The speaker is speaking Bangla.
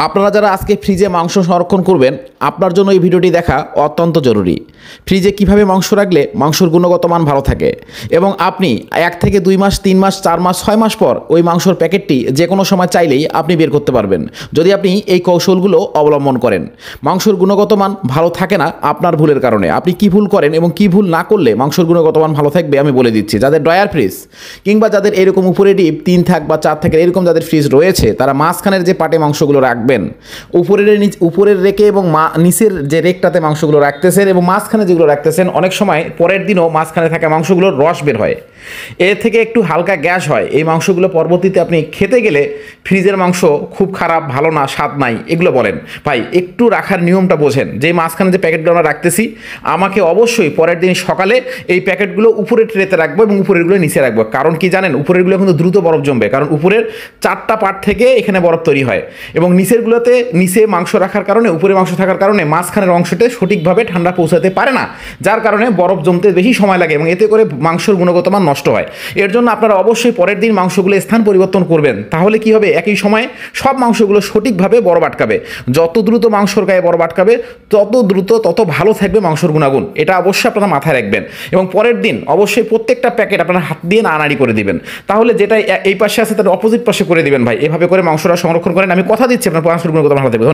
আপনারা যারা আজকে ফ্রিজে মাংস সংরক্ষণ করবেন, আপনার জন্য এই ভিডিওটি দেখা অত্যন্ত জরুরি। ফ্রিজে কিভাবে মাংস রাখলে মাংসের গুণগত মান ভালো থাকে এবং আপনি 1 থেকে 2 মাস, 3 মাস, 4 মাস, 6 মাস পর ওই মাংসর প্যাকেটটি যে কোনো সময় চাইলেই আপনি বের করতে পারবেন, যদি আপনি এই কৌশলগুলো অবলম্বন করেন। মাংসর গুণগত মান ভালো থাকে না আপনার ভুলের কারণে। আপনি কি ভুল করেন এবং কি ভুল না করলে মাংসর গুণগত মান ভালো থাকবে আমি বলে দিচ্ছি। যাদের ড্রয়ার ফ্রিজ কিংবা যাদের এরকম উপরে ডিপ 3 থাক বা 4 থাকের এরকম যাদের ফ্রিজ রয়েছে, তারা মাঝখানের যে পাটে মাংসগুলো রাখবেন, উপরের রেকে এবং নিচের যে রেকটাতে মাংসগুলো রাখতেছেন এবং মাঝখানে যেগুলো রাখতেছেন, অনেক সময় পরের দিনও মাঝখানে থাকা মাংসগুলোর রস বের হয়, এর থেকে একটু হালকা গ্যাস হয়। এই মাংসগুলো পরবর্তীতে আপনি খেতে গেলে ফ্রিজের মাংস খুব খারাপ, ভালো না, স্বাদ নাই, এগুলো বলেন। ভাই একটু রাখার নিয়মটা বোঝেন। যে মাঝখানে যে প্যাকেটগুলো আমরা রাখতেছি, আমাকে অবশ্যই পরের দিন সকালে এই প্যাকেটগুলো উপরের ট্রেতে রাখবো এবং উপরেরগুলো নিচে রাখবো। কারণ কি জানেন, উপরেরগুলো কিন্তু দ্রুত বরফ জমবে, কারণ উপরের 4টা পার্ট থেকে এখানে বরফ তৈরি হয় এবং নিচেরগুলোতে নিচে মাংস রাখার কারণে, উপরে মাংস থাকার কারণে মাঝখানের অংশতে সঠিকভাবে ঠান্ডা পৌঁছাতে পারে না, যার কারণে বরফ জমতে বেশি সময় লাগে এবং এতে করে মাংসর গুণগত মান নষ্ট হয়। এর জন্য আপনারা অবশ্যই পরের দিন মাংসগুলো স্থান পরিবর্তন করবেন। তাহলে কি হবে, একই সময়ে সব মাংসগুলো সঠিকভাবে বরফ আটকাবে। যত দ্রুত মাংসর গায়ে বরফ আটকাবে, তত দ্রুত তত ভালো থাকবে মাংসর গুণাগুণ। এটা অবশ্যই আপনারা মাথায় রাখবেন এবং পরের দিন অবশ্যই প্রত্যেকটা প্যাকেট আপনারা হাত দিয়ে নাড়ানাড়ি করে দিবেন। তাহলে যেটা এই পাশে আছে তার অপোজিট পাশে করে দিবেন। ভাই এভাবে করে মাংসটা সংরক্ষণ করেন, আমি কথা দিচ্ছি আপনার মাংসের গুণগত ভালো থাকবে।